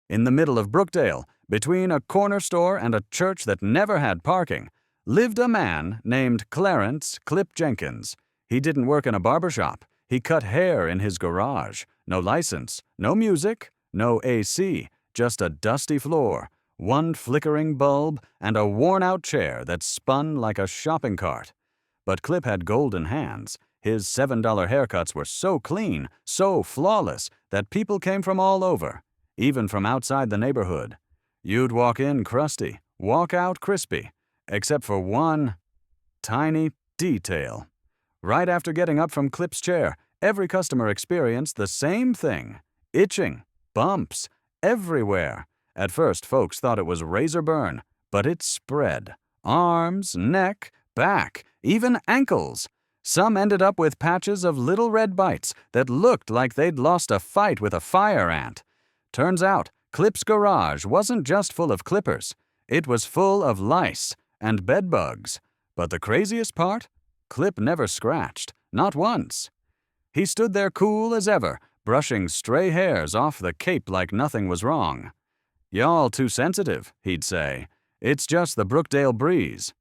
In the middle of Brookdale, between a corner store and a church that never had parking, lived a man named Clarence Clip Jenkins. He didn't work in a barber shop. He cut hair in his garage. No license, no music, no AC, just a dusty floor, one flickering bulb, and a worn-out chair that spun like a shopping cart. But Clip had golden hands. His $7 haircuts were so clean, so flawless, that people came from all over, even from outside the neighborhood. You'd walk in crusty, walk out crispy, except for one tiny detail. Right after getting up from Clip's chair, every customer experienced the same thing: itching, bumps, everywhere. At first, folks thought it was razor burn, but it spread. Arms, neck, back, even ankles. Some ended up with patches of little red bites that looked like they'd lost a fight with a fire ant. Turns out, Clip's garage wasn't just full of clippers. It was full of lice and bed bugs. But the craziest part? Clip never scratched, not once. He stood there cool as ever, brushing stray hairs off the cape like nothing was wrong. "Y'all too sensitive," he'd say. "It's just the Brookdale breeze."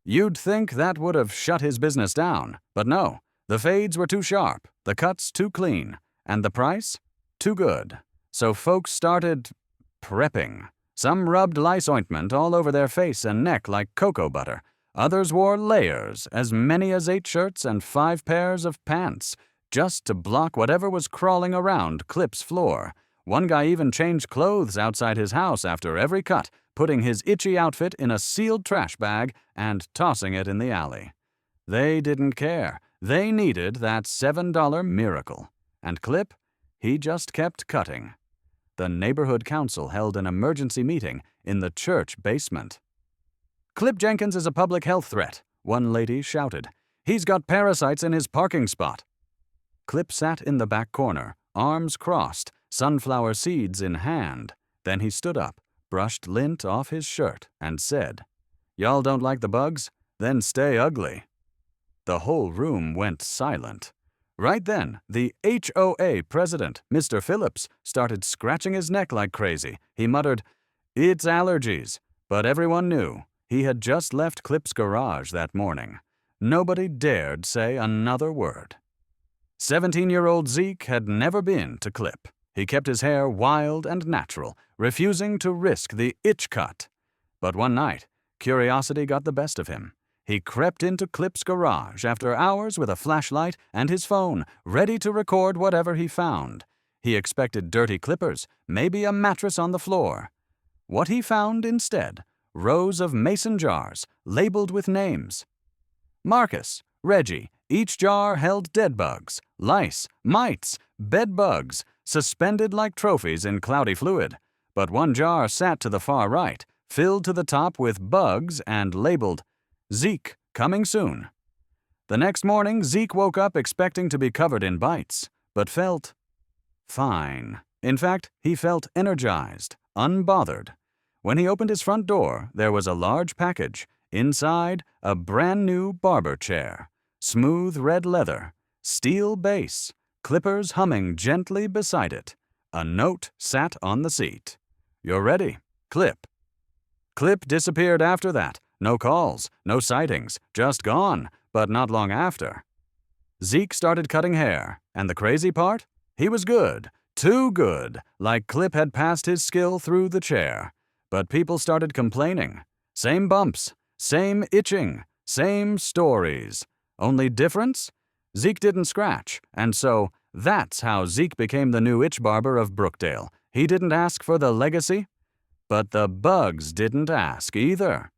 You'd think that would have shut his business down, but no. The fades were too sharp, the cuts too clean, and the price too good. So folks started prepping. Some rubbed lice ointment all over their face and neck like cocoa butter. Others wore layers, as many as 8 shirts and 5 pairs of pants, just to block whatever was crawling around Clip's floor. One guy even changed clothes outside his house after every cut, putting his itchy outfit in a sealed trash bag and tossing it in the alley. They didn't care. They needed that $7 miracle. And Clip, he just kept cutting. The neighborhood council held an emergency meeting in the church basement. "Clip Jenkins is a public health threat," one lady shouted. "He's got parasites in his parking spot." Clip sat in the back corner, arms crossed, sunflower seeds in hand. Then he stood up, brushed lint off his shirt, and said, "Y'all don't like the bugs? Then stay ugly." The whole room went silent. Right then, the HOA president, Mr. Phillips, started scratching his neck like crazy. He muttered, "It's allergies." But everyone knew. He had just left Clip's garage that morning. Nobody dared say another word. 17-year-old Zeke had never been to Clip. He kept his hair wild and natural, refusing to risk the itch cut. But one night, curiosity got the best of him. He crept into Clip's garage after hours with a flashlight and his phone, ready to record whatever he found. He expected dirty clippers, maybe a mattress on the floor. What he found instead? Rows of mason jars, labeled with names. Marcus, Reggie, each jar held dead bugs, lice, mites, bed bugs, suspended like trophies in cloudy fluid. But one jar sat to the far right, filled to the top with bugs and labeled, "Zeke, coming soon." The next morning, Zeke woke up expecting to be covered in bites, but felt fine. In fact, he felt energized, unbothered. When he opened his front door, there was a large package. Inside, a brand new barber chair. Smooth red leather, steel base, clippers humming gently beside it. A note sat on the seat. "You're ready, Clip." Clip disappeared after that. No calls, no sightings, just gone, but not long after. Zeke started cutting hair, and the crazy part? He was good, too good, like Clip had passed his skill through the chair. But people started complaining. Same bumps, same itching, same stories. Only difference? Zeke didn't scratch, and so that's how Zeke became the new itch barber of Brookdale. He didn't ask for the legacy, but the bugs didn't ask either.